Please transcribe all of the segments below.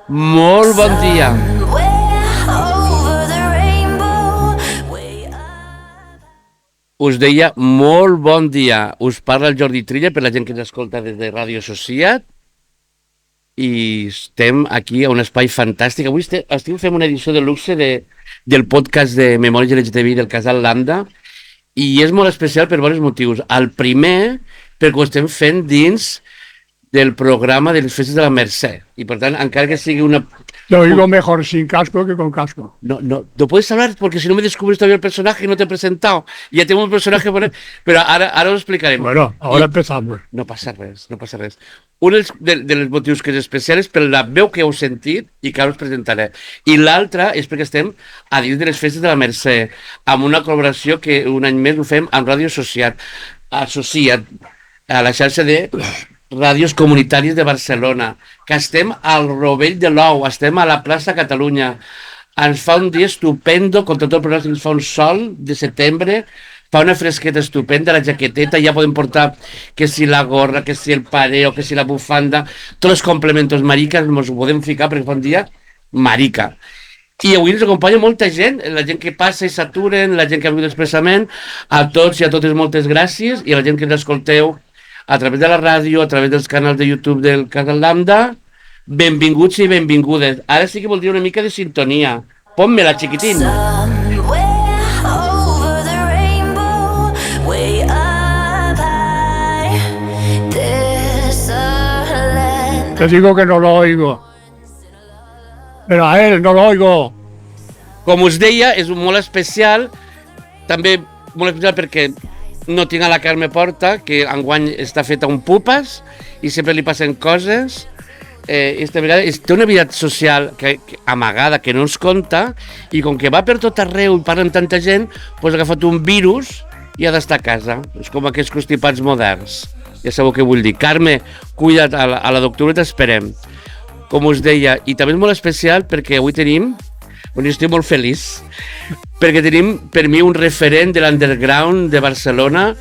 Molt bon dia. Us deia molt bon dia. Us parla el Jordi Trilla per la gent que ens escolta des de Ràdio Societat i estem aquí a un espai fantàstic. Avui fem una edició de luxe del podcast de Memòries LGTBI del Casal Lambda i és molt especial per diversos motius. El primer, perquè ho estem fent dins del programa de les festes de la Mercè i per tant, encara que sigui una... Lo oigo mejor sin casco que con casco. No puedes hablar porque si no me descubres todavía el personaje y no te he presentado. Ya tengo un personaje por él, pero ahora lo explicaremos. Bueno, ahora empezamos. No passa res. Un dels motius que és especial és per la veu que heu sentit i que ara us presentaré. I l'altre és perquè estem a dins de les festes de la Mercè, amb una col·laboració que un any més ho fem amb Ràdio Societat, a la xarxa de ràdios comunitàries de Barcelona, que estem al Rovell de l'Ou, estem a la plaça Catalunya. Ens fa un dia estupendo, contra tot el pronòstic ens fa un sol de setembre, fa una fresqueta estupenda, la jaqueteta, ja podem portar que si la gorra, que si el pareo, que si la bufanda, tots els complementos maricas ens ho podem ficar perquè fa un dia marica. I avui ens acompanya molta gent, la gent que passa i s'aturen, la gent que ha vingut expressament, a tots i a totes moltes gràcies, i a la gent que ens escolteu a través de la ràdio, a través dels canals de YouTube del Casal Lambda, benvinguts i benvingudes. Ara sí que voldria una mica de sintonia. Pon-me-la, xiquitín. Te digo que no lo oigo. Pero a él no lo oigo. Com us deia, és molt especial, també molt especial perquè no tinc a la Carme Porta, que enguany està feta un pupes i sempre li passen coses. Esta vegada té una vida social amagada que no ens conta i com que va per tot arreu i parla amb tanta gent, doncs ha agafat un virus i ha d'estar a casa. És com aquests constipats moderns. Ja sabeu què vull dir. Carme, cuida't, a la doctora t'esperem. Com us deia, i també és molt especial perquè avui tenim, jo estic molt feliç, perquè tenim per mi un referent de l'underground de Barcelona.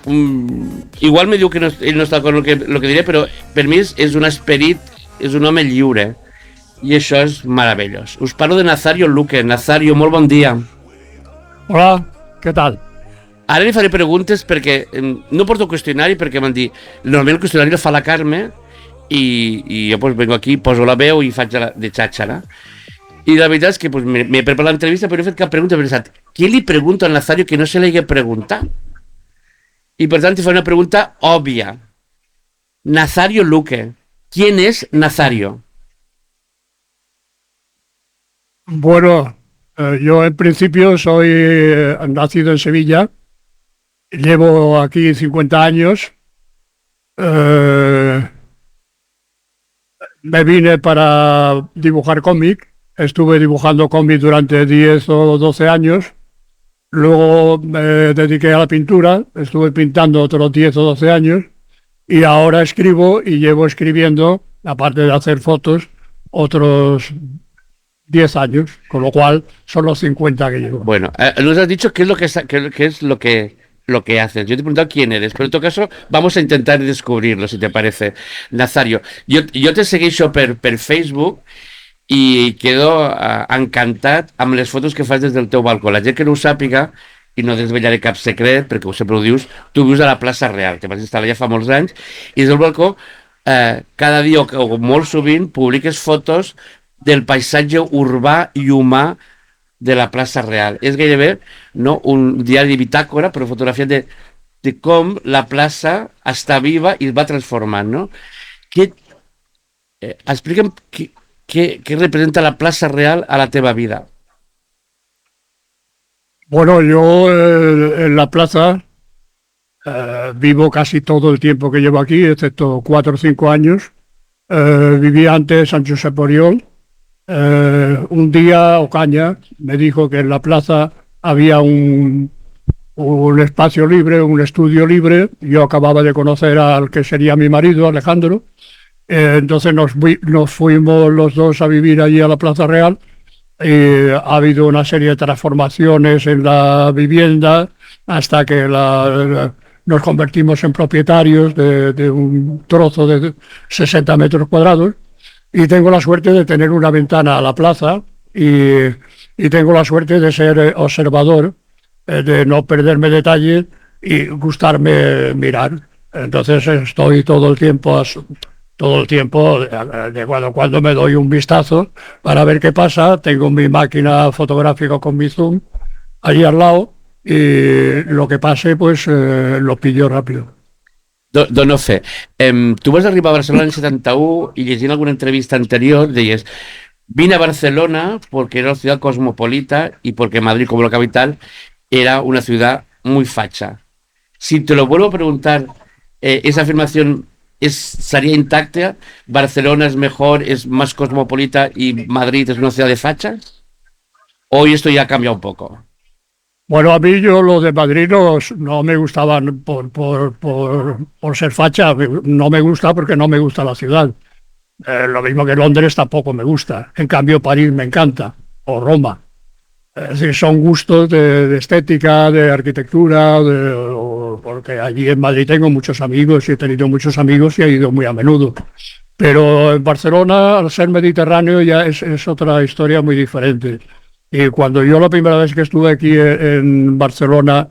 Igual me diu que ell no està d'acord amb el que diré, però per mi és un esperit, és un home lliure i això és meravellós. Us parlo de Nazario Luque. Nazario, molt bon dia. Hola, ¿qué tal? Ara li faré preguntes perquè no porto qüestionari perquè m'han dit, normalment el qüestionari el fa la Carme i jo pues, vengo aquí, poso la veu i faig de xàxara. I la veritat és que pues, m'he preparat l'entrevista però no he fet cap pregunta, he pensat, què li pregunto a Nazario que no se l'hagi preguntat? I per tant te fa una pregunta òbvia. Nazario Luque, ¿quién es Nazario? Bueno, yo en principio soy nacido en Sevilla, llevo aquí 50 años, me vine para dibujar cómic. Estuve dibujando cómic durante 10 o 12 años. Luego me dediqué a la pintura. Estuve pintando otros 10 o 12 años. Y ahora escribo y llevo escribiendo, aparte de hacer fotos, otros 10 años. Con lo cual son los 50 que llevo. Bueno, nos has dicho qué es lo que haces. Yo te he preguntado quién eres, pero en todo caso vamos a intentar descubrirlo, si te parece. Nazario, yo te segueixo per Facebook i quedo encantat amb les fotos que fas des del teu balcó. La gent que no ho sàpiga, i no desvetllaré cap secret, perquè sempre ho dius, tu vius a la plaça Real, que vas instal·lar ja fa molts anys, i des del balcó, cada dia o molt sovint, publiques fotos del paisatge urbà i humà de la plaça Real. És gairebé un diari de bitàcora, però fotografiat de com la plaça està viva i es va transformant, no? Explica'm què representa la plaça Real a la teva vida. Bueno, yo en la plaza vivo casi todo el tiempo que llevo aquí, excepto 4 o 5 años. Vivía antes en San Josep Oriol. Un día Ocaña me dijo que en la plaza había un espacio libre, un estudio libre. Yo acababa de conocer al que sería mi marido, Alejandro. Entonces nos fuimos los dos a vivir allí a la Plaza Real. Ha habido una serie de transformaciones en la vivienda hasta que nos convertimos en propietarios de un trozo de 60 metros cuadrados. y tengo la suerte de tener una ventana a la plaza y tengo la suerte de ser observador, de no perderme detalles y gustarme mirar. Entonces estoy todo el tiempo, de cuando en cuando me doy un vistazo para ver qué pasa. Tengo mi máquina fotográfica con mi zoom allí al lado y lo que pase pues lo pillo rápido. Dono fe. Tu vas arribar a Barcelona en 71 y llegint alguna entrevista anterior deies vine a Barcelona porque era una ciudad cosmopolita y porque Madrid como la capital era una ciudad muy facha. Si te lo vuelvo a preguntar, esa afirmación estaría intacta. ¿Barcelona es mejor, es más cosmopolita y Madrid es una ciudad de fachas? ¿Hoy esto ya cambia un poco? Bueno, a mí yo lo de Madrid no me gustaban por ser facha, no me gusta porque no me gusta la ciudad. Lo mismo que Londres tampoco me gusta. En cambio, París me encanta, o Roma. Es decir, son gustos de estética, de arquitectura, porque allí en Madrid tengo muchos amigos y he tenido muchos amigos y he ido muy a menudo. Pero en Barcelona, al ser mediterráneo, ya es otra historia muy diferente. Y cuando yo la primera vez que estuve aquí en Barcelona,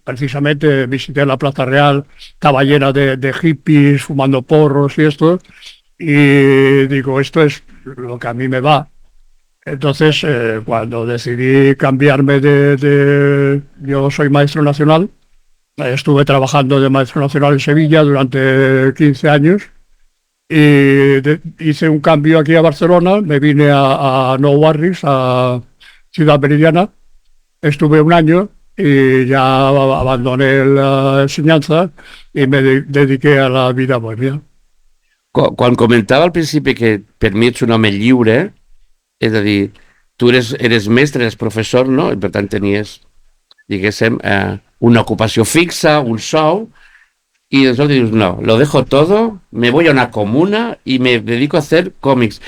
precisamente visité la Plaza Real, estaba llena de hippies fumando porros y esto, y digo, esto es lo que a mí me va. Entonces, cuando decidí cambiarme Yo soy maestro nacional, estuve trabajando de maestro nacional en Sevilla durante 15 años y hice un cambio aquí a Barcelona, me vine a Nou Barris, a Ciudad Meridiana, estuve un año y ya abandoné la enseñanza y me dediqué a la vida bohemia. Quan comentava al principi que per mi ets un home lliure, és a dir, tu eres mestre, eres professor, no? I per tant tenies, diguéssim, una ocupació fixa, un sou, y de repente dices, no, lo dejo todo, me voy a una comuna y me dedico a hacer cómics.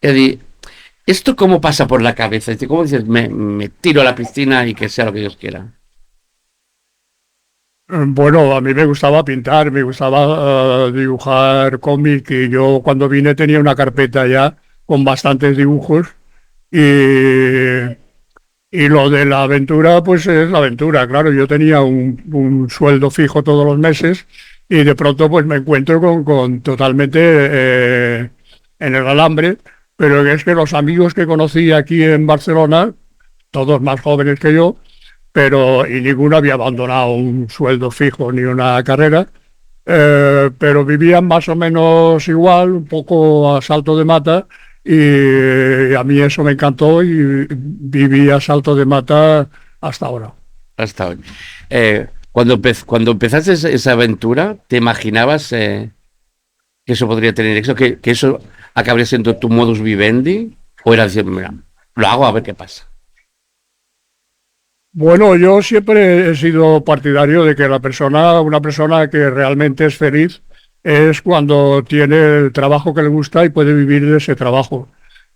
Es decir, ¿esto cómo pasa por la cabeza? Es decir, ¿cómo dices, me tiro a la piscina y que sea lo que Dios quiera? Bueno, a mí me gustaba pintar, me gustaba dibujar cómic y yo cuando vine tenía una carpeta ya con bastantes dibujos y lo de la aventura pues es la aventura, claro, yo tenía un sueldo fijo todos los meses y de pronto pues me encuentro con totalmente en el alambre, pero es que los amigos que conocí aquí en Barcelona, todos más jóvenes que yo, pero y ninguno había abandonado un sueldo fijo ni una carrera, pero vivían más o menos igual, un poco a salto de mata, y a mí eso me encantó y viví a salto de mata hasta ahora. Hasta hoy. Cuando empezaste esa aventura, ¿te imaginabas que eso podría tener éxito? ¿Que eso acabaría siendo tu modus vivendi? ¿O era decir, mira, lo hago a ver qué pasa? Bueno, yo siempre he sido partidario de que una persona que realmente es feliz es cuando tiene el trabajo que le gusta y puede vivir de ese trabajo.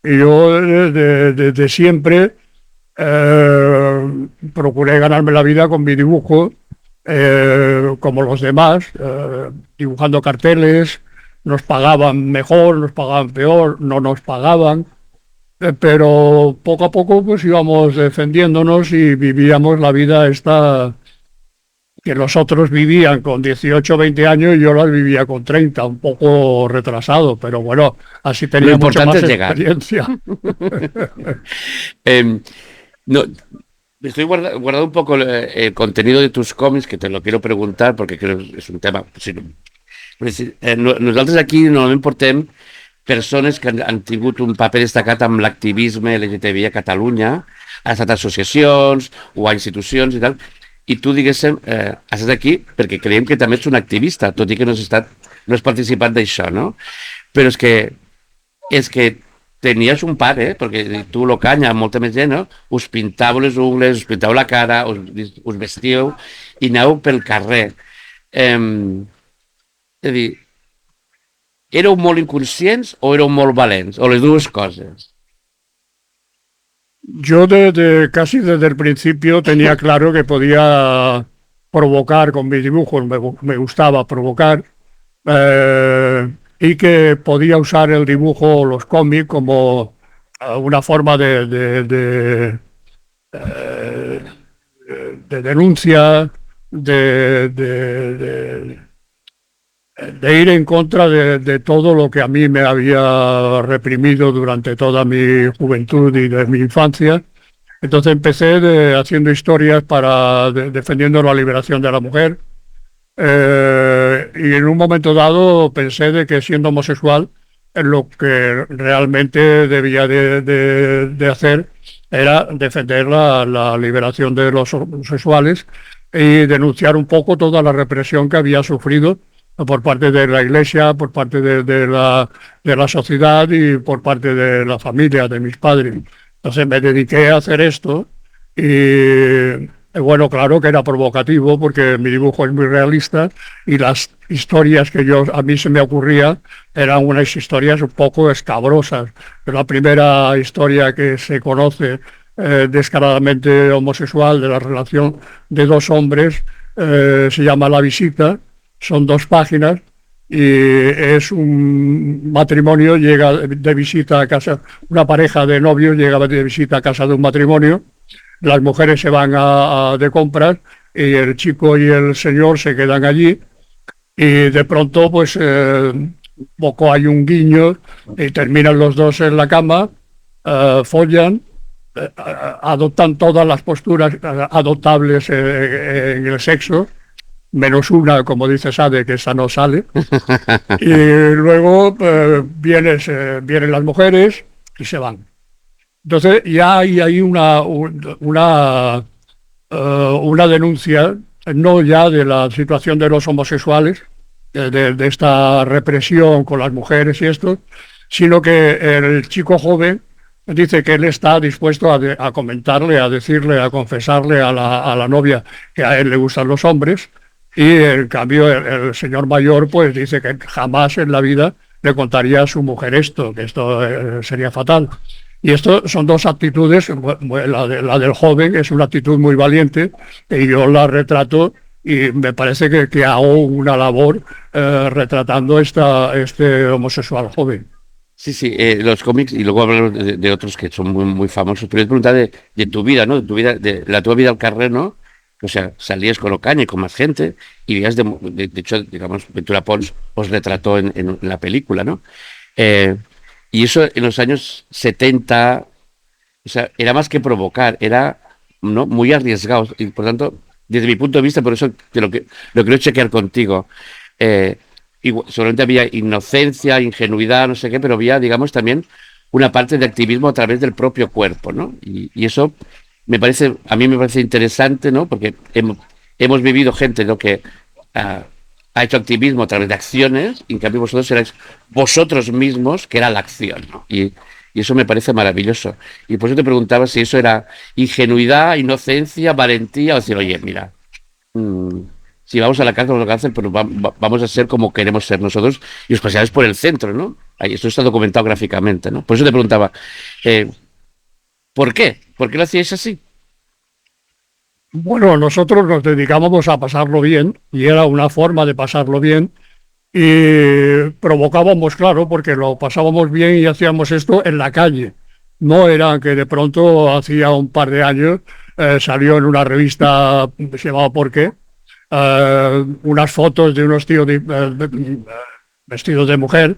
Y yo desde siempre procuré ganarme la vida con mi dibujo, como los demás, dibujando carteles, nos pagaban mejor, nos pagaban peor, no nos pagaban. Pero poco a poco pues íbamos defendiéndonos y vivíamos la vida esta que los otros vivían con 18 o 20 años y yo la vivía con 30, un poco retrasado, pero bueno, así Lo tenía mucha importante más es llegar. experiencia. Eh, no, estoy guardando un poco el contenido de tus cómics, que te lo quiero preguntar porque creo que és un tema... Sí, nosaltres aquí normalment portem persones que han tingut un paper destacat amb l'activisme LGTBI a Catalunya, han estat associacions o a institucions i tal, i tu, diguéssim, has estat aquí perquè creiem que també ets un activista, tot i que no has participat d'això, no? Però és que tenies un pare, perquè tu, Locanya, molta més gent, no? Us pintàveu les ungles, us pintàveu la cara, us vestíeu i anàveu pel carrer. És a dir, éreu molt inconscients o éreu molt valents? O les dues coses? Yo casi desde el principio tenía claro que podía provocar con mis dibujos, me gustaba provocar. y que podía usar el dibujo o los cómics como una forma eh, de denuncia, de, de- de- de ir en contra de todo lo que a mí me había reprimido durante toda mi juventud y de mi infancia. Entonces empecé haciendo historias defendiendo la liberación de la mujer. Y en un momento dado pensé de que siendo homosexual lo que realmente debía de hacer era defender la liberación de los homosexuales y denunciar un poco toda la represión que había sufrido por parte de la Iglesia, por parte de la sociedad y por parte de la familia, de mis padres. Entonces me dediqué a hacer esto y bueno, claro que era provocativo porque mi dibujo es muy realista y las historias que a mí se me ocurrían eran unas historias un poco escabrosas. La primera historia que se conoce descaradamente homosexual de la relación de dos hombres se llama La visita, son 2 páginas y es un matrimonio, llega de visita a casa, una pareja de novios llega de visita a casa de un matrimonio, las mujeres se van de compras y el chico y el señor se quedan allí y de pronto pues poco hay un guiño y terminan los dos en la cama, follan, adoptan todas las posturas adoptables en el sexo, menos una, como dice Sade, que esa no sale. Y luego vienen las mujeres y se van. Entonces ya hay ahí una denuncia, no ya de la situación de los homosexuales, de esta represión con las mujeres y esto, sino que el chico joven dice que él está dispuesto a comentarle, a decirle, a confesarle a la novia que a él le gustan los hombres, y en cambio el señor mayor pues dice que jamás en la vida le contaría a su mujer esto, que esto sería fatal. Y esto son 2 actitudes, la del joven es una actitud muy valiente y yo la retrato y me parece que hago una labor retratando este homosexual joven. Sí, sí, los cómics, y luego hablamos de otros que son muy, muy famosos, pero es preguntar de tu vida, ¿no? De tu vida, de la tua vida al carrer, ¿no? O sea, salías con Ocaña y con más gente, y vivías de hecho, digamos, Ventura Pons os retrató en la película, ¿no? Eh, y eso en los años 70, o sea, era más que provocar, era, ¿no?, muy arriesgado, y por tanto, desde mi punto de vista, por eso lo quiero chequear contigo. eh, Seguramente había inocencia, ingenuidad, no sé qué, pero había, digamos, también una parte de activismo a través del propio cuerpo, ¿no? Y eso a mí me parece interesante, ¿no? Porque hemos vivido gente, ¿no?, que ah, ha hecho activismo a través de acciones, y en cambio vosotros erais vosotros mismos, que era la acción, ¿no? Y eso me parece maravilloso. Y por eso te preguntaba si eso era ingenuidad, inocencia, valentía, o decir, oye, mira, mm, si vamos a la cárcel, vamos a la cárcel, pero vamos a ser como queremos ser nosotros y os paseáis por el centro, ¿no? Ahí, esto está documentado gráficamente, ¿no? Por eso te preguntaba, eh, ¿por qué? ¿Por qué lo hacíais así? Bueno, nosotros nos dedicábamos a pasarlo bien y era una forma de pasarlo bien y provocábamos, claro, porque lo pasábamos bien y hacíamos esto en la calle. No era que de pronto, hacía un par de años, salió en una revista, se llamaba ¿Por qué?, unas fotos de unos tíos vestidos de mujer,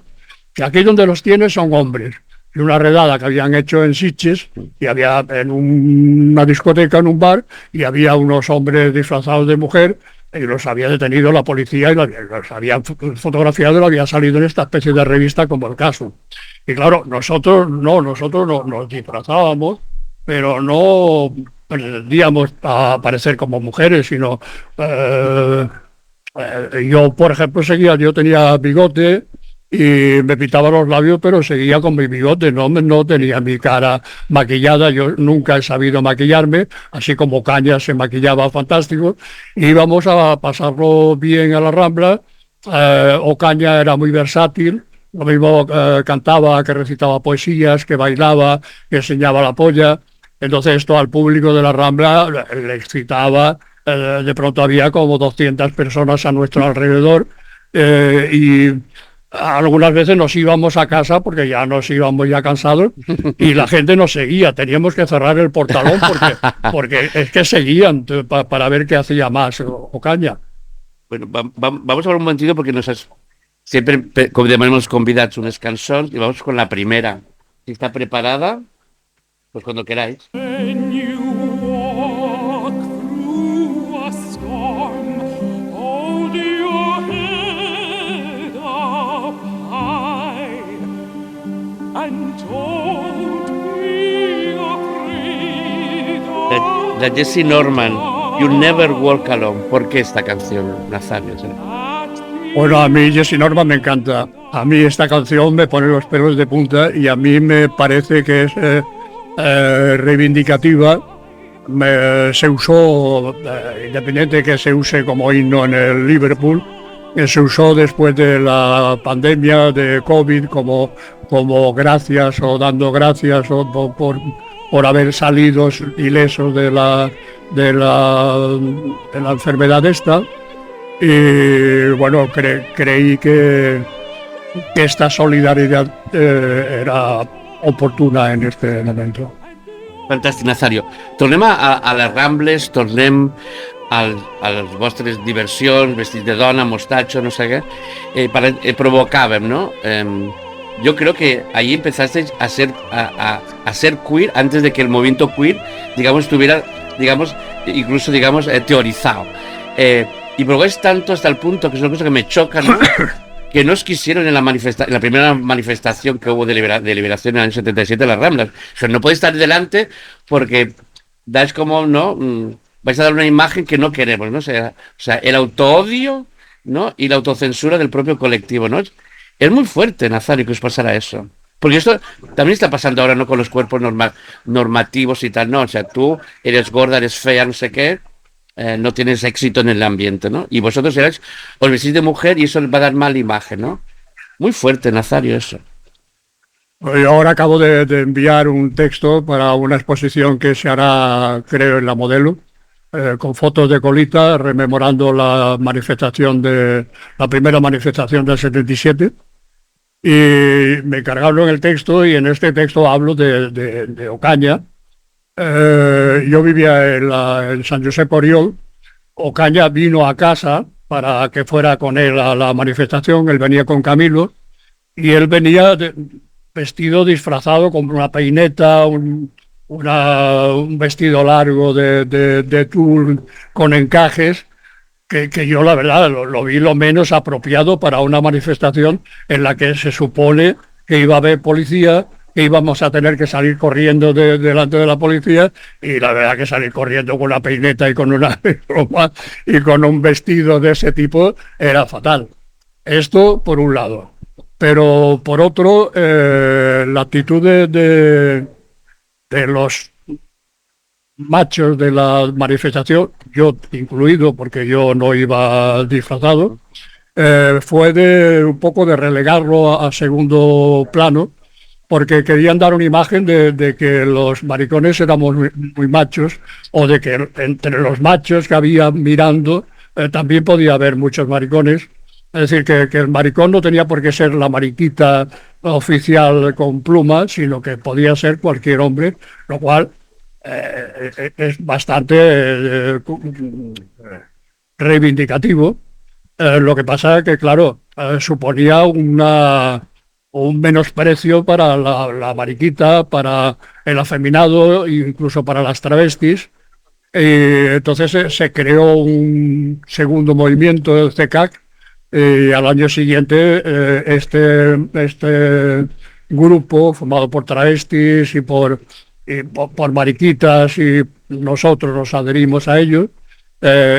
que aquí donde los tienes son hombres. Y una redada que habían hecho en Sitges, y había en una discoteca, en un bar, y había unos hombres disfrazados de mujer, y los había detenido la policía y los habían fotografiado y lo había salido en esta especie de revista como el caso. Y claro, nosotros no, nos disfrazábamos, pero no pretendíamos aparecer como mujeres, sino yo, por ejemplo, yo tenía bigote y me pintaba los labios, pero seguía con mi bigote, no tenía mi cara maquillada, yo nunca he sabido maquillarme, así como Caña se maquillaba fantástico. Íbamos a pasarlo bien a la Rambla, Ocaña era muy versátil, lo mismo cantaba, que recitaba poesías, que bailaba, que enseñaba la polla. Entonces esto al público de la Rambla le excitaba. De pronto había como 200 personas a nuestro alrededor, y algunas veces nos íbamos a casa porque ya nos íbamos ya cansados y la gente nos seguía. Teníamos que cerrar el portalón porque es que seguían para ver qué hacía más Ocaña. Bueno, vamos a hablar un momentito porque siempre tenemos convidados unas canciones y vamos con la primera. Si está preparada, pues cuando queráis. When you walk through a storm, hold your head up high and don't be afraid of La Jessie Norman, You Never Walk Alone. ¿Por qué esta canción, Nazario? Bueno, a mí Jessy Norman me encanta. A mí esta canción me pone los pelos de punta y a mí me parece que es reivindicativa. Se usó, independiente de que se use como himno en el Liverpool, se usó después de la pandemia de COVID como gracias o dando gracias por haber salido ilesos de la enfermedad esta. Y bueno, creí que esta solidaridad era oportuna en este momento. Fantàstic, Nazario. Tornem a les Rambles, tornem a les vostres diversions, vestits de dona, mostacho, no sé qué. Provocàvem, ¿no? Yo creo que ahí empezasteis a ser queer antes de que el movimiento queer, digamos, estuviera, digamos, incluso, digamos, teorizado. Y provocáis tanto hasta el punto, que es una cosa que me choca, ¿no? Que no os quisieron en la primera manifestación que hubo de liberación en el año 77 de las Ramblas. O sea, no podéis estar delante porque dais como, ¿no? Vais a dar una imagen que no queremos, ¿no? O sea, el autoodio, ¿no? Y la autocensura del propio colectivo, ¿no? Es muy fuerte, Nazario, que os pasara eso. Porque esto también está pasando ahora, ¿no? Con los cuerpos normativos y tal, ¿no? O sea, tú eres gorda, eres fea, no sé qué, no tienes éxito en el ambiente, ¿no? Y vosotros os vestís de mujer y eso les va a dar mala imagen, ¿no? Muy fuerte, Nazario, eso. Yo ahora acabo de enviar un texto para una exposición que se hará, creo, en La Modelo, con fotos de colita, rememorando la primera manifestación del 77. Y me cargaron el texto y en este texto hablo de Ocaña. Yo vivía en San Josep Oriol. Ocaña vino a casa para que fuera con él a la manifestación. Él venía con Camilo y él venía vestido, disfrazado con una peineta, un vestido largo de tul con encajes, que yo la verdad lo vi lo menos apropiado para una manifestación en la que se supone que iba a haber policía, que íbamos a tener que salir corriendo delante de la policía, y la verdad que salir corriendo con una peineta y con una ropa y con un vestido de ese tipo era fatal. Esto por un lado. Pero por otro, la actitud de los machos de la manifestación, yo incluido porque yo no iba disfrazado, fue un poco de relegarlo a segundo plano, porque querían dar una imagen de que los maricones éramos muy machos, o de que entre los machos que había mirando también podía haber muchos maricones. Es decir, que el maricón no tenía por qué ser la mariquita oficial con pluma, sino que podía ser cualquier hombre, lo cual es bastante reivindicativo. Lo que pasa es que, claro, suponía un menosprecio para la mariquita, para el afeminado, incluso para las travestis. Y entonces se creó un segundo movimiento del CECAC. Y al año siguiente este grupo, formado por travestis y por mariquitas, y nosotros nos adherimos a ellos,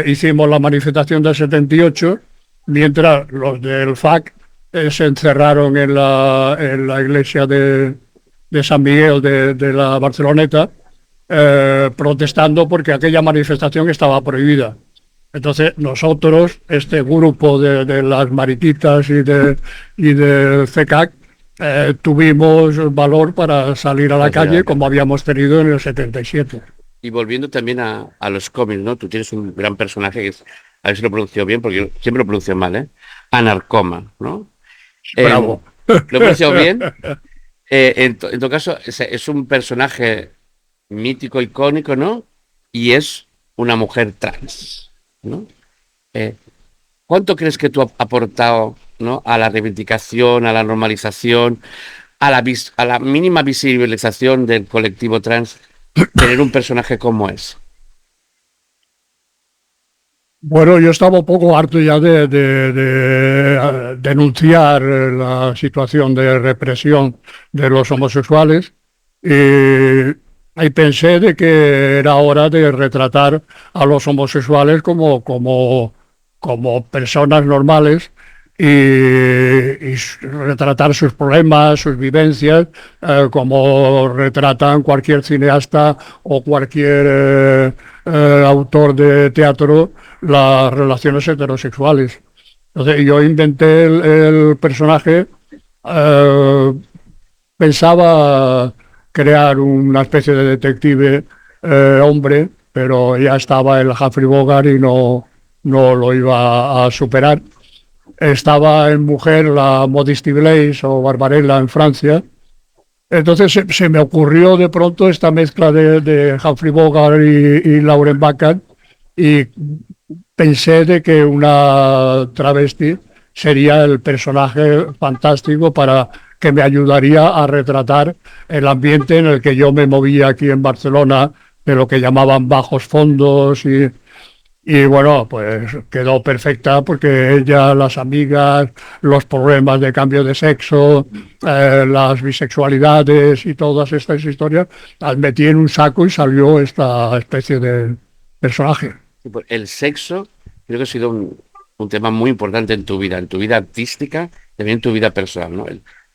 hicimos la manifestación del 78, mientras los del FAC se encerraron en la iglesia de San Miguel de la Barceloneta, protestando porque aquella manifestación estaba prohibida. Entonces nosotros, este grupo de las mariquitas y del CECAC, tuvimos valor para salir a la calle como habíamos tenido en el 77. Y volviendo también a los cómics, ¿no? Tú tienes un gran personaje que es, a ver si lo pronuncio bien, porque yo siempre lo pronuncio mal, Anarcoma, ¿no? Bravo. ¿Lo he pronunciado bien? En todo caso, es un personaje mítico, icónico, ¿no? Y es una mujer trans, ¿no? Eh, ¿Cuánto crees que tú has aportado, ¿no? A la reivindicación, a la normalización, a la mínima visibilización del colectivo trans, tener un personaje como es? Bueno, yo estaba un poco harto ya de denunciar la situación de represión de los homosexuales y pensé de que era hora de retratar a los homosexuales como personas normales y retratar sus problemas, sus vivencias, como retratan cualquier cineasta o cualquier autor de teatro las relaciones heterosexuales. Entonces yo inventé el personaje, eh, pensaba crear una especie de detective hombre, pero ya estaba el Humphrey Bogart y no lo iba a superar. Estaba en mujer la Modesty Blaise o Barbarella en Francia. Entonces se me ocurrió de pronto esta mezcla de Humphrey Bogart y Lauren Bacall y pensé de que una travesti sería el personaje fantástico para que me ayudaría a retratar el ambiente en el que yo me movía aquí en Barcelona, de lo que llamaban bajos fondos y bueno, pues quedó perfecta porque ella, las amigas, los problemas de cambio de sexo, las bisexualidades y todas estas historias, las metí en un saco y salió esta especie de personaje. Sí, pues el sexo creo que ha sido un tema muy importante en tu vida artística, también en tu vida personal, ¿no?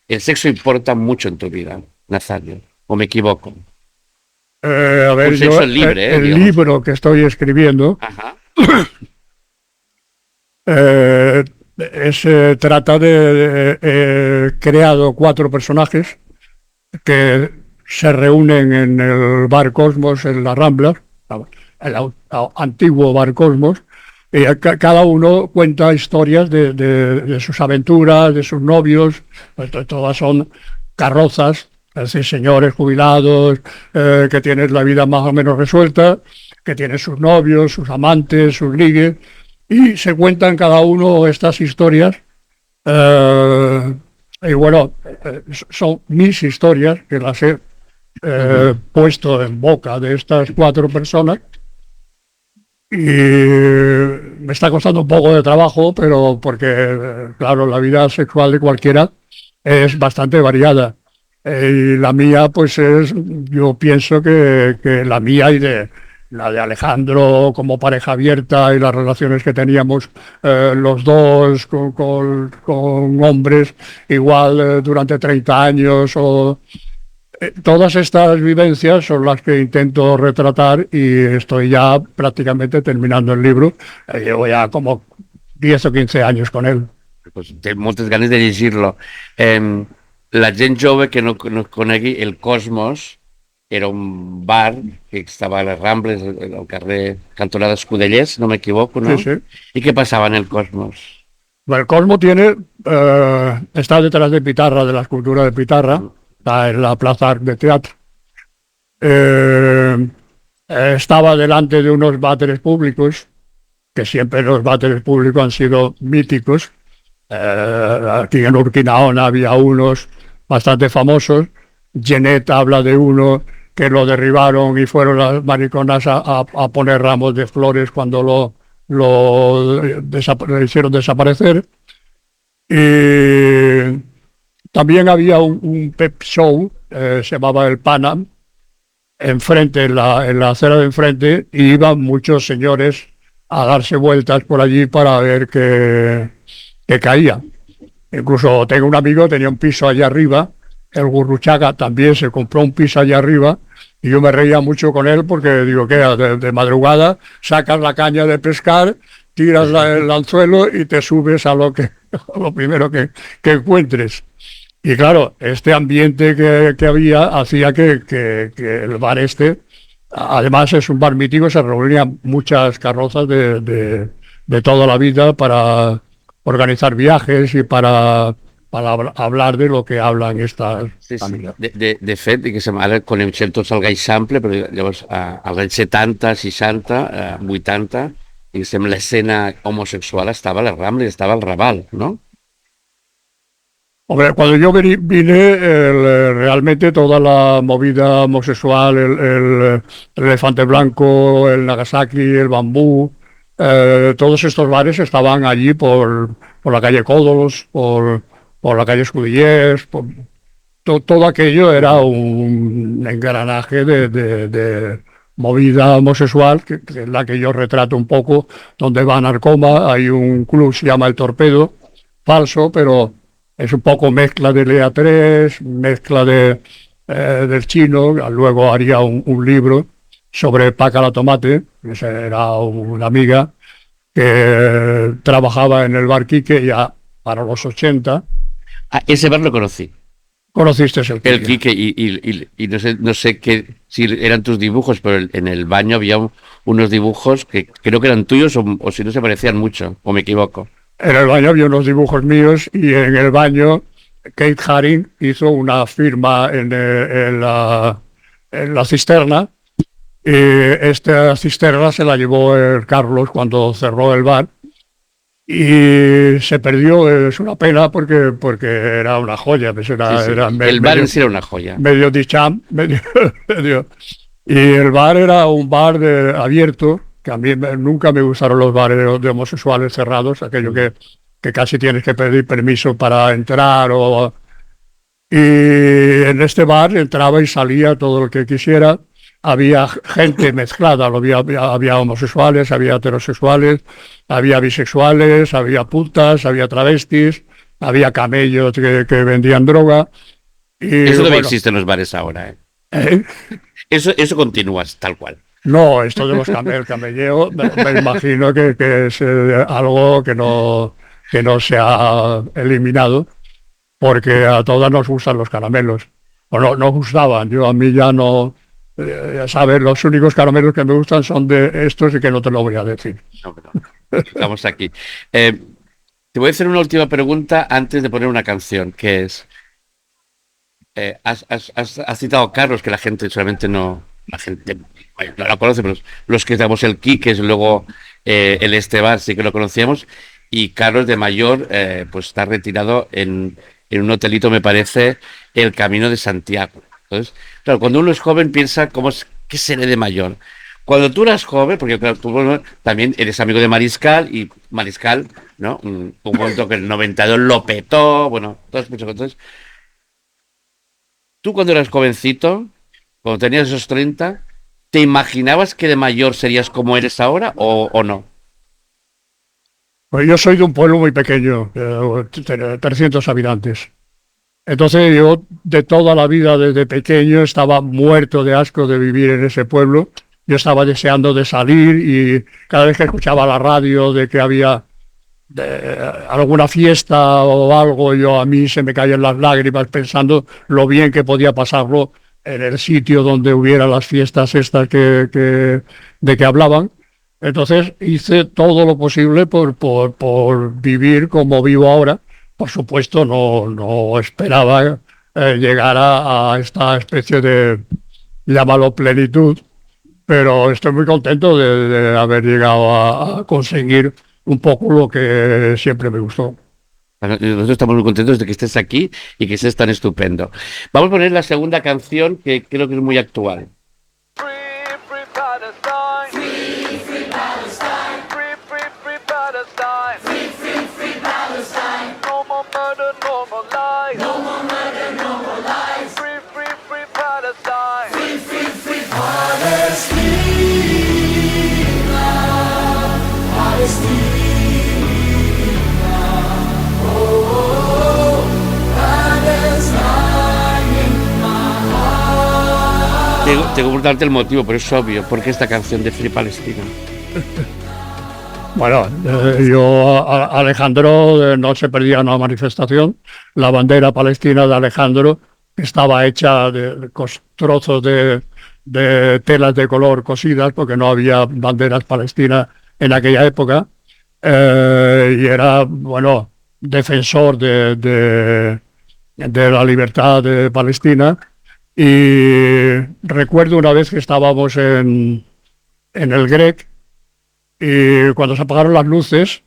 El sexo importa mucho en tu vida, Nazario, ¿o me equivoco? A ver, Un yo sexo libre, el digamos. libro que estoy escribiendo Ajá. eh, trata de creado 4 personajes que se reúnen en el Bar Cosmos en la Rambla, el antiguo Bar Cosmos, y cada uno cuenta historias de sus aventuras, de sus novios, pues todas son carrozas, es decir, señores jubilados que tienen la vida más o menos resuelta, que tienen sus novios, sus amantes, sus ligues, y se cuentan cada uno estas historias. Y bueno, son mis historias que las he puesto en boca de estas 4 personas y me está costando un poco de trabajo, pero porque, claro, la vida sexual de cualquiera es bastante variada. Y la mía, pues yo pienso que la mía y la de Alejandro como pareja abierta y las relaciones que teníamos los dos con hombres igual durante 30 años o todas estas vivencias son las que intento retratar y estoy ya prácticamente terminando el libro. Llevo ya como 10 o 15 años con él. Pues té moltes ganes de llegir-lo. La gent jove que no conegui el Cosmos era un bar que estava a les Rambles, al carrer cantonada Escudellers, no m'equivoco, ¿no? Sí, sí. ¿Y qué pasaba en el Cosmos? Bueno, el Cosmo está detrás de Pitarra, de la escultura de Pitarra, está en la Plaza de Teatro. Estaba delante de unos váteres públicos, que siempre los váteres públicos han sido míticos. Aquí en Urquinaona había unos bastante famosos. Genet habla de uno que lo derribaron y fueron las mariconas a poner ramos de flores cuando lo hicieron desaparecer. Y también había un pep show, se llamaba el Panam, enfrente, en la acera de enfrente, y iban muchos señores a darse vueltas por allí para ver qué caía. Incluso tengo un amigo que tenía un piso allá arriba, el Gurruchaga también se compró un piso allá arriba, y yo me reía mucho con él porque digo que de madrugada sacas la caña de pescar, tiras el anzuelo y te subes a lo primero que encuentres. Y claro, este ambiente que había hacía que el bar además es un bar mítico, se reunían muchas carrozas de toda la vida para organizar viajes y para hablar de lo que hablan estas Sí, sí. familias. De fet, diguéssim, ara coneixem tots el gai sample, però llavors als anys 70, 60, 80, diguéssim, l'escena homosexual estava a les Rambles, estava al Raval, ¿no? Hombre, cuando yo vine, realmente toda la movida homosexual, el Elefante Blanco, el Nagasaki, el Bambú, todos estos bares estaban allí por la calle Códolos, por la calle Escudillers, todo aquello era un engranaje de movida homosexual, que es la que yo retrato un poco, donde va Narcoma, hay un club, se llama El Torpedo, falso, pero es un poco mezcla de Lea 3, mezcla del chino. Luego haría un libro sobre Paca la Tomate, que era una amiga que trabajaba en el bar Quique ya para los 80. Ah, ese bar lo conocí. ¿Conociste el Quique? El Quique, y no sé qué, si eran tus dibujos, pero en el baño había unos dibujos que creo que eran tuyos o si no se parecían mucho, o me equivoco. En el baño había unos dibujos míos y en el baño Kate Haring hizo una firma en la cisterna, y esta cisterna se la llevó el Carlos cuando cerró el bar y se perdió. Es una pena porque era una joya, pues Sí. era El bar en sí era una joya. medio dicham, medio. Y el bar era un bar abierto, que a mí nunca me gustaron los bares de homosexuales cerrados, aquello que casi tienes que pedir permiso para entrar. Y en este bar entraba y salía todo lo que quisiera. Había gente mezclada, había homosexuales, había heterosexuales, había bisexuales, había putas, había travestis, había camellos que vendían droga. Y, Eso todavía bueno, existe en los bares ahora, ¿eh? ¿eh? Eso continúa tal cual. No, esto de el camelleo, me imagino que es algo que no se ha eliminado, porque a todas nos gustan los caramelos. O no, nos gustaban, a mí ya no. Ya sabes, los únicos caramelos que me gustan son de estos y que no te lo voy a decir. No, pero estamos aquí. Te voy a hacer una última pregunta antes de poner una canción, que es, has citado a Carlos, que la gente solamente no, la gente bueno, no la conoce, pero los que estamos el Quiques, luego el Estebar sí que lo conocíamos, y Carlos de mayor pues está retirado en un hotelito, me parece, el Camino de Santiago. Entonces, claro, cuando uno es joven piensa qué seré de mayor. Cuando tú eras joven, porque claro, tú bueno, también eres amigo de Mariscal, y Mariscal, ¿no? Un momento que el 92 lo petó, bueno, todas muchas cosas. Entonces, tú cuando eras jovencito, cuando tenías esos 30, ¿te imaginabas que de mayor serías como eres ahora o no? Pues yo soy de un pueblo muy pequeño, 300 habitantes. Entonces yo de toda la vida desde pequeño estaba muerto de asco de vivir en ese pueblo. Yo estaba deseando de salir y cada vez que escuchaba la radio de que había alguna fiesta o algo, a mí se me caían las lágrimas pensando lo bien que podía pasarlo en el sitio donde hubiera las fiestas estas de que hablaban. Entonces hice todo lo posible por vivir como vivo ahora. Por supuesto, no esperaba llegar a esta especie de, llámalo plenitud, pero estoy muy contento de haber llegado a conseguir un poco lo que siempre me gustó. Nosotros estamos muy contentos de que estés aquí y que estés tan estupendo. Vamos a poner la segunda canción que creo que es muy actual. Free, free Palestine. Free, free Palestine. Free, free, free Palestine. Free, free, free Palestine. No more murder, no more lies. No more murder, no more lies. Free, free, free Palestine. Free, free, free Palestine. Palestine. Tengo que preguntarte el motivo, pero es obvio. ¿Por qué esta canción de Free Palestina? Bueno, Alejandro no se perdía una manifestación. La bandera palestina de Alejandro estaba hecha de trozos de telas de color cosidas, porque no había banderas palestinas en aquella época. Y era, bueno, defensor de la libertad de Palestina. Y recuerdo una vez que estábamos en el Grec y cuando se apagaron las luces,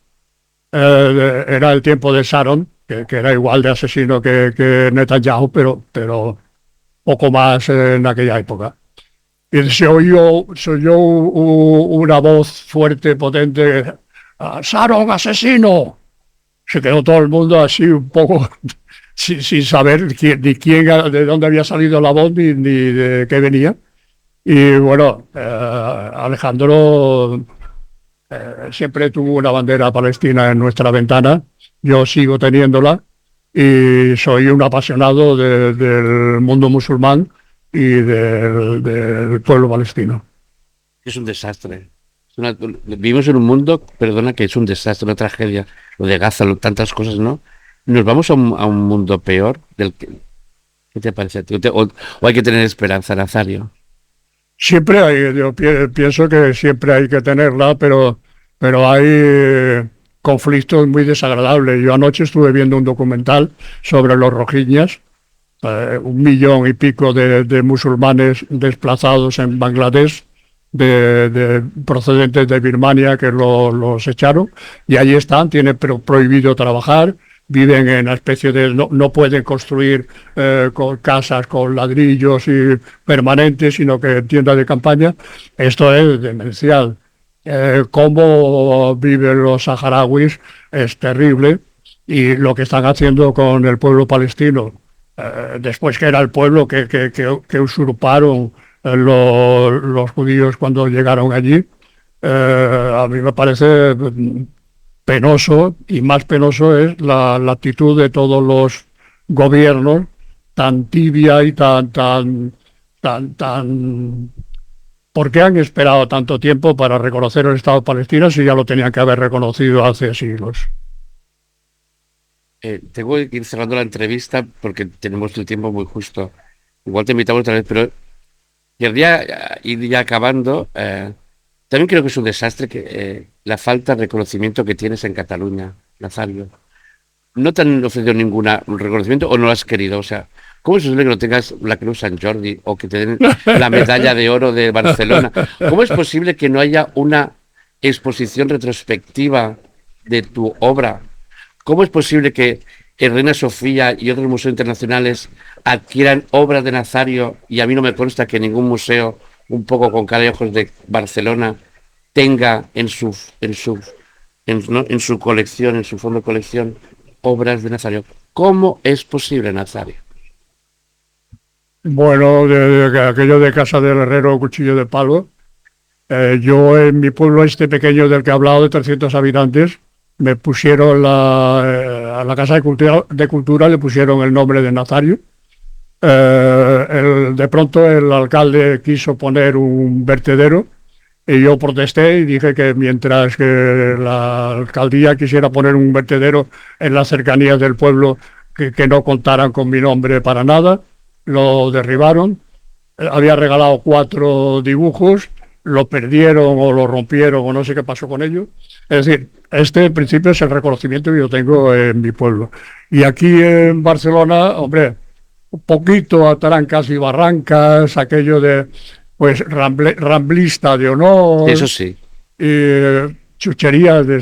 era el tiempo de Sharon, que era igual de asesino que Netanyahu, pero poco más en aquella época. Y se oyó una voz fuerte, potente, Sharon, asesino. Se quedó todo el mundo así un poco sin saber de dónde había salido la voz ni de qué venía. Y bueno, Alejandro siempre tuvo una bandera palestina en nuestra ventana, yo sigo teniéndola y soy un apasionado del mundo musulmán y del pueblo palestino. Es un desastre. Vivimos en un mundo, perdona, que es un desastre, una tragedia. Lo de Gaza, tantas cosas, ¿no? ¿Nos vamos a un mundo peor? ¿Qué te parece a ti? ¿O hay que tener esperanza, Nazario? Siempre hay, yo pienso que siempre hay que tenerla, pero hay conflictos muy desagradables. Yo anoche estuve viendo un documental sobre los rohinyas, 1,5 millones de musulmanes desplazados en Bangladesh, procedentes de Birmania, que los echaron, y allí están, tienen prohibido trabajar, viven en una especie de... no pueden construir con casas con ladrillos y permanentes, sino que en tiendas de campaña. Esto es demencial. Cómo viven los saharauis es terrible, y lo que están haciendo con el pueblo palestino, después que era el pueblo que usurparon los judíos cuando llegaron allí, a mí me parece penoso, y más penoso es la actitud de todos los gobiernos, tan tibia y tan... ¿Por qué han esperado tanto tiempo para reconocer el Estado palestino si ya lo tenían que haber reconocido hace siglos? Tengo que ir cerrando la entrevista porque tenemos el tiempo muy justo. Igual te invitamos otra vez, pero querría ir ya acabando. También creo que es un desastre la falta de reconocimiento que tienes en Cataluña, Nazario. No te han ofrecido ningún reconocimiento o no lo has querido. O sea, ¿cómo es posible que no tengas la Cruz Sant Jordi o que te den la medalla de oro de Barcelona? ¿Cómo es posible que no haya una exposición retrospectiva de tu obra? ¿Cómo es posible que el Reina Sofía y otros museos internacionales adquieran obras de Nazario y a mí no me consta que ningún museo un poco con cara y ojos de Barcelona tenga en su colección, en su fondo de colección, obras de Nazario? ¿Cómo es posible, Nazario? Bueno, de aquello de Casa del Herrero, Cuchillo de Palo, yo en mi pueblo este pequeño del que he hablado, de 300 habitantes, me pusieron a la Casa de Cultura le pusieron el nombre de Nazario. De pronto el alcalde quiso poner un vertedero y yo protesté y dije que mientras que la alcaldía quisiera poner un vertedero en las cercanías del pueblo, que no contaran con mi nombre para nada. Lo derribaron. Había regalado 4 dibujos, lo perdieron o lo rompieron o no sé qué pasó con ellos. Es decir, este en principio es el reconocimiento que yo tengo en mi pueblo. Y aquí en Barcelona, hombre, un poquito a trancas y barrancas, aquello de pues ramblista de honor. Eso sí. Y chucherías de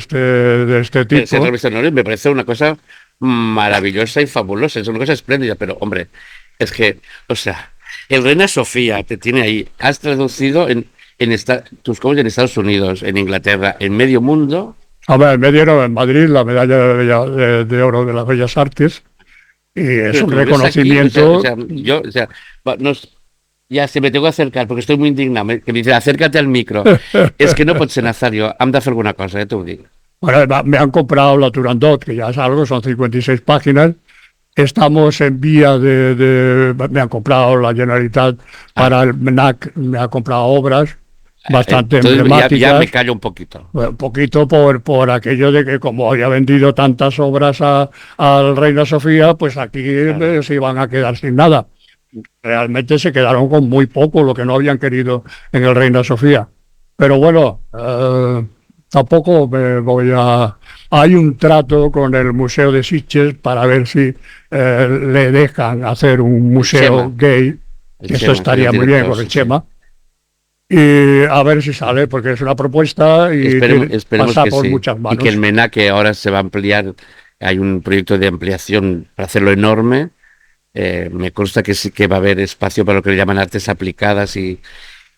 este tipo. Ser ramblista de honor me parece una cosa maravillosa y fabulosa, es una cosa espléndida, pero hombre, es que, o sea, el Reina Sofía te tiene ahí, has traducido tus cómics en Estados Unidos, en Inglaterra, en medio mundo. A ver, me dieron en Madrid la medalla de oro de las Bellas Artes. Y es un reconocimiento. Ya se me tengo que acercar porque estoy muy indignado. Que me dice, acércate al micro. Es que no pot ser, Nazario. Hem de fer alguna cosa, te ho dic. Bueno, me han comprado la Turandot, que ya es algo, son 56 páginas. Estamos en vía me han comprado la Generalitat para el MNAC, me ha comprado obras bastante emblemáticas. Ya me callo un poquito. Un poquito por aquello de que como había vendido tantas obras al Reina Sofía, pues aquí se iban a quedar sin nada. Realmente se quedaron con muy poco, lo que no habían querido en el Reina Sofía. Pero bueno, tampoco me voy a... Hay un trato con el Museo de Sitges para ver si le dejan hacer un museo Chema. gay. El Que esto Chema, estaría el muy bien director, con el sí, sí. Chema. Y a ver si sale, porque es una propuesta y Esperemos pasa que por sí. muchas Y que el manos. MENA, que ahora se va a ampliar, hay un proyecto de ampliación para hacerlo enorme. Me consta que sí que va a haber espacio para lo que le llaman artes aplicadas y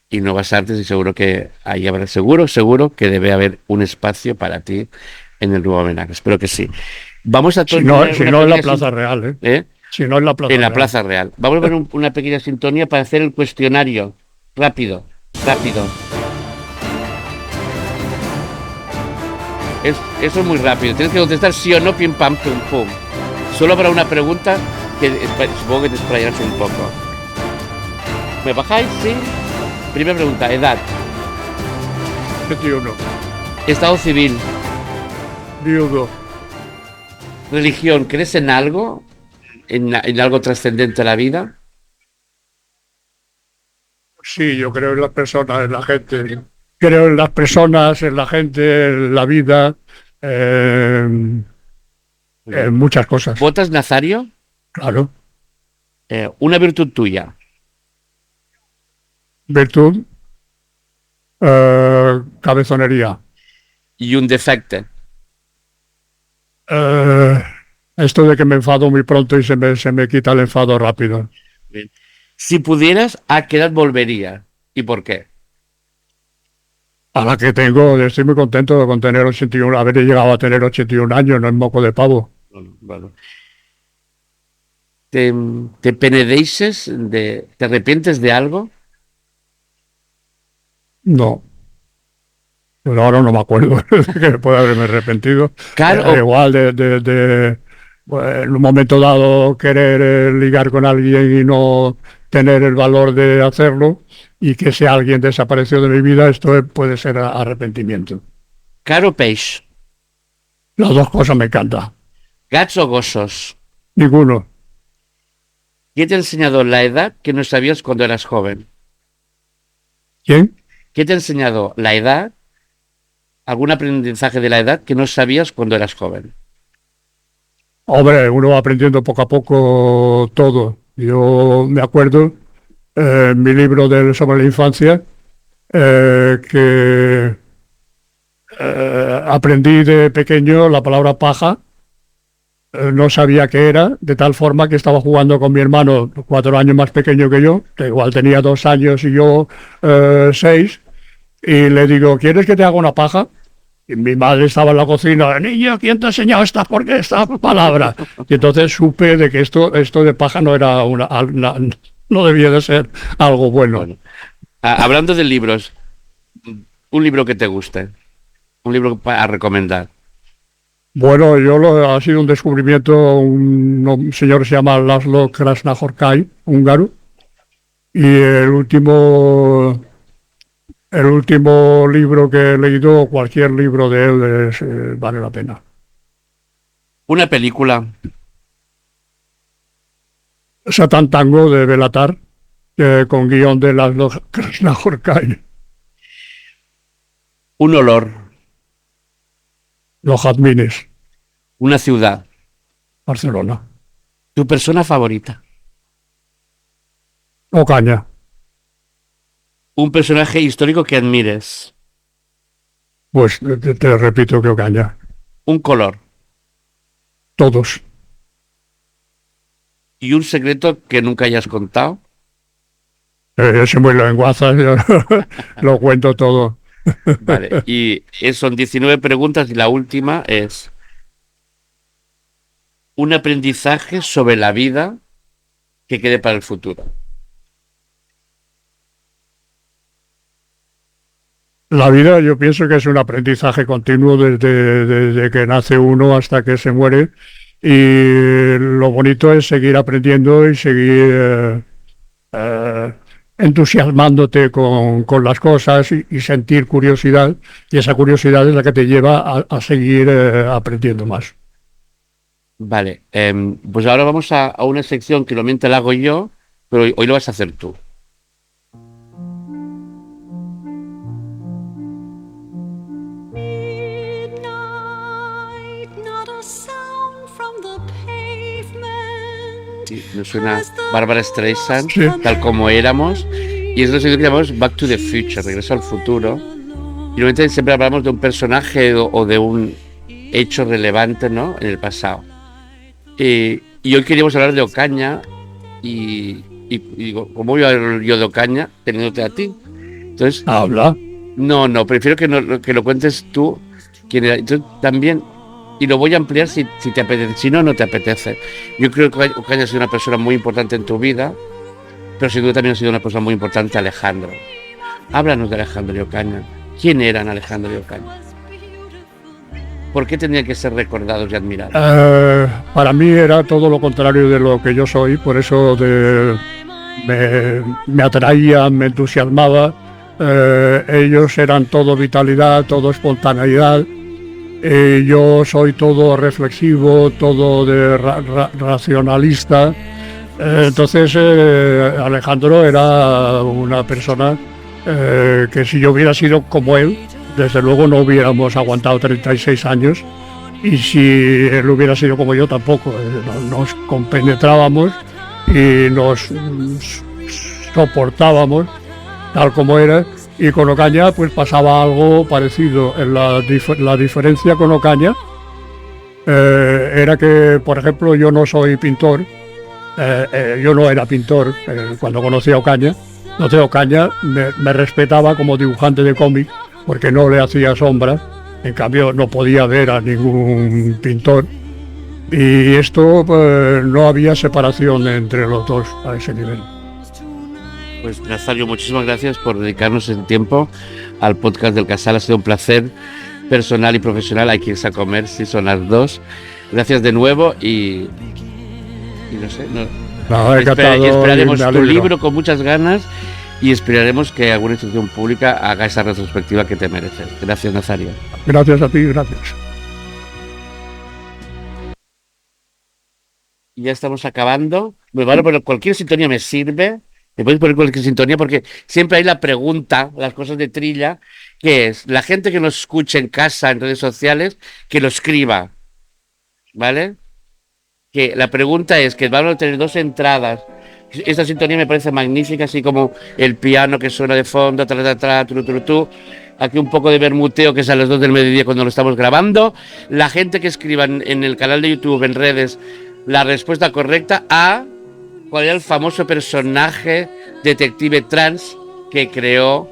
nuevas artes, y seguro que ahí habrá, seguro que debe haber un espacio para ti en el nuevo MENA. Espero que sí. Vamos a Si poner no, una no en la pequeña Plaza Real, ¿eh? ¿eh? Si no en la Plaza En la Real. Plaza Real. Vamos a poner una pequeña sintonía para hacer el cuestionario. Rápido, rápido. Eso es muy rápido. Tienes que contestar sí o no, pim pam, pum pum. Solo para una pregunta que supongo que te explayarás un poco. ¿Me bajáis? Sí. Primera pregunta, edad, 21. estado civil, Viudo. religión. ¿Crees en algo? ¿En algo trascendente a la vida? Sí, yo creo en las personas, en la gente. Creo en las personas, en la gente, en la vida, en muchas cosas. ¿Votas Nazario? Claro. Una virtud tuya. Virtud, cabezonería. Y un defecto. Esto de que me enfado muy pronto y se me quita el enfado rápido. Bien. Si pudieras, ¿a qué edad volvería? ¿Y por qué? A la que tengo, estoy muy contento con tener 81, haber llegado a tener 81 años, no es moco de pavo. Bueno. ¿Te penedeixes te arrepientes de algo? No. Pero ahora no me acuerdo de que puede haberme arrepentido. Claro. Igual bueno, en un momento dado querer ligar con alguien y no tener el valor de hacerlo y que ese alguien desapareció de mi vida, esto puede ser arrepentimiento. Caro peix. Las dos cosas me encantan. Gats o gossos. Ninguno. ¿Quién te ha enseñado la edad que no sabías cuando eras joven? ¿Quién? ¿Quién te ha enseñado la edad, algún aprendizaje de la edad que no sabías cuando eras joven? Hombre, uno va aprendiendo poco a poco todo. Yo me acuerdo en mi libro sobre la infancia que aprendí de pequeño la palabra paja. No sabía qué era, de tal forma que estaba jugando con mi hermano 4 años más pequeño que yo, que igual tenía 2 años y yo 6, y le digo, ¿quieres que te haga una paja? Y mi madre estaba en la cocina, niño, ¿quién te ha enseñado esta palabra? Y entonces supe de que esto de paja no era no debía de ser algo bueno. Bueno, hablando de libros, un libro que te guste, un libro a recomendar. Bueno, ha sido un descubrimiento, un señor que se llama Laszlo Krasznahorkai, húngaro, y el último libro que he leído, cualquier libro de él, vale la pena. Una película. Satán Tango de Belatar, con guión de Laszlo Krasznahorkai. Un olor. Los jazmines, Una ciudad. Barcelona. Tu persona favorita. Ocaña, Un personaje histórico que admires. pues te repito que Ocaña. Un color. Todos. Y un secreto que nunca hayas contado. Soy muy lenguaza, yo lo cuento todo. Vale, y son 19 preguntas y la última es un aprendizaje sobre la vida que quede para el futuro. La vida yo pienso que es un aprendizaje continuo desde que nace uno hasta que se muere, y lo bonito es seguir aprendiendo y seguir entusiasmándote con las cosas y sentir curiosidad, y esa curiosidad es la que te lleva a seguir aprendiendo más. Vale, pues ahora vamos a una sección que normalmente la hago yo, pero hoy lo vas a hacer tú. nos suena Bárbara Streisand, Sí. tal como éramos, y es lo que llamamos Back to the Future, Regreso al Futuro. Y normalmente siempre hablamos de un personaje o de un hecho relevante, ¿no?, en el pasado. Y hoy queríamos hablar de Ocaña, y digo, ¿cómo voy a hablar yo de Ocaña teniéndote a ti? Entonces, Habla. no, prefiero que lo cuentes tú, quién era. Entonces, también, y lo voy a ampliar si te apetece, si no te apetece. Yo creo que Ocaña ha sido una persona muy importante en tu vida, pero sin duda también ha sido una persona muy importante Alejandro. Háblanos de Alejandro y Ocaña. ¿Quién eran Alejandro y Ocaña? ¿Por qué tenían que ser recordados y admirados? Para mí era todo lo contrario de lo que yo soy, por eso me atraía, me entusiasmaba. Ellos eran todo vitalidad, todo espontaneidad. Yo soy todo reflexivo, todo racionalista. Entonces Alejandro era una persona que si yo hubiera sido como él, desde luego no hubiéramos aguantado 36 años, y si él hubiera sido como yo tampoco. Nos compenetrábamos y nos soportábamos tal como era, y con Ocaña pues pasaba algo parecido. La diferencia con Ocaña era que, por ejemplo, yo no soy pintor, yo no era pintor cuando conocí a Ocaña. Entonces Ocaña me respetaba como dibujante de cómic porque no le hacía sombra, en cambio no podía ver a ningún pintor, y esto pues, no había separación entre los dos a ese nivel. Pues Nazario, muchísimas gracias por dedicarnos el tiempo al podcast del Casal. Ha sido un placer personal y profesional. Hay que irse a comer, si son las 2. Gracias de nuevo y no sé. Esperaremos tu libro con muchas ganas y esperaremos que alguna institución pública haga esa retrospectiva que te mereces. Gracias, Nazario. Gracias a ti, gracias. Y ya estamos acabando. Me van a poner cualquier sintonía, me sirve. Me puedes poner cualquier sintonía porque siempre hay la pregunta, las cosas de trilla, que es la gente que nos escuche en casa, en redes sociales, que lo escriba, ¿vale? Que la pregunta es que van a tener 2 entradas. Esta sintonía me parece magnífica, así como el piano que suena de fondo, tu. Aquí un poco de bermuteo, que es a las 2 del mediodía cuando lo estamos grabando. La gente que escriba en el canal de YouTube, en redes, la respuesta correcta a cuál era el famoso personaje detective trans que creó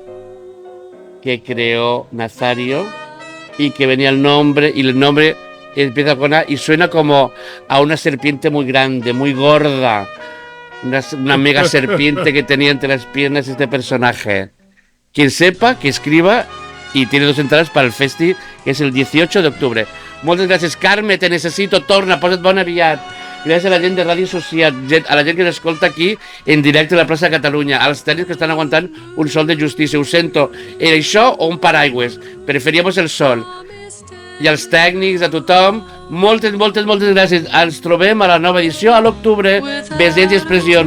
Nazario, y que venía el nombre, y el nombre empieza con A y suena como a una serpiente muy grande, muy gorda, una mega serpiente que tenía entre las piernas este personaje. Quien sepa, que escriba, y tiene 2 entradas para el festi, que es el 18 de octubre. Moltes gràcies, Carme, te necessito, torna, posa't bona aviat. Gràcies a la gent de Ràdio Societat, a la gent que ens escolta aquí en directe a la plaça de Catalunya, als tècnics que estan aguantant un sol de justícia. Ho sento, era això o un paraigües? Preferíamos el sol. I als tècnics, a tothom, moltes gràcies. Ens trobem a la nova edició a l'octubre. Besets i expressió.